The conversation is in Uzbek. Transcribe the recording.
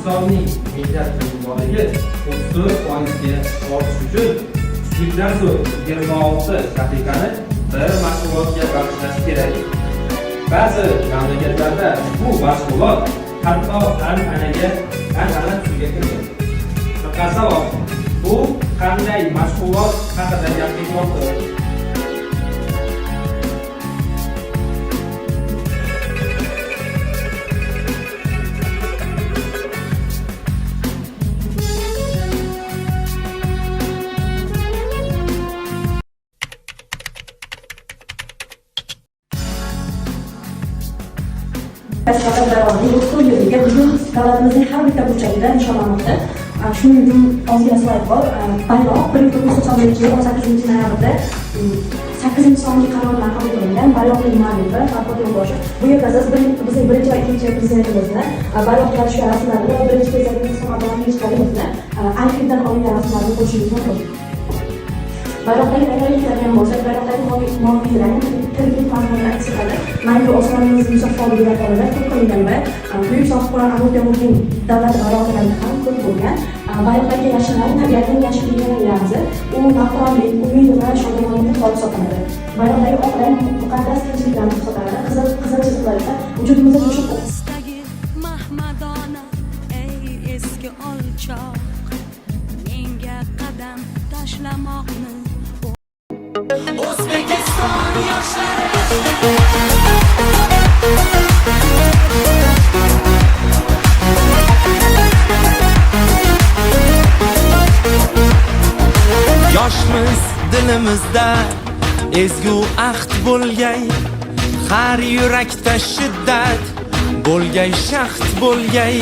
insonning mehnat unumligi 34%ga ortish uchun tushlikdan so'ng 26 daqiqani bir mashg'ulotga bag'ishlash kerak. Ba'zi mamlakatlarda bu mashg'ulot hatto an'anaga tusiga kirgan. Faqat savol, bu qanday mashg'ulot haqida gapirmoqda? Davlatimizning har bitta burchagida nishonlanmoqda. Shuning uchun ozgina slayd bor. Bayroq 1991-yil 18-noyabrda 8-sonli qaror bilan qabul qilingan. Bayroqning muallifi Farhod Yo'ldoshev. Bu yerda bizning birinchi va ikkinchi prezidentimizni bayroq yarashga rasmlarini va birinchi prezidentimiz Abdulaziz Komilovni arxivdan olingan rasmlarni ko'rishingiz mumkin. Bayroqdagi ranglarni ham bo'lsa, bayroqdagi moviy rang tiriklik mazmunini aks etadi. Mangu osmonimiz musaffoligidan olinib ko'p qilingan va buyuk sohibqirol Amir Temurning davlat bayroqlarida ham ko'p bo'lgan. Bayroqdagi yashil rang tabiatning yashilligining ramzi, u maqomlik, umid va shodamonlik hisob hisoblanadi. Bayroqdagi oq rang muqaddas tinchliklarni hisoblanadi. Qizil chiziqlar esa vujudimizda jo'shib Mahmadona ey eski olchoq, menga qadam tashlamoqni O'zbekiston yoshlari Yoshmiz dilimizda ezgu ahd bo'lgay, har yurakda shiddat bo'lgay, shaxt bo'lgay.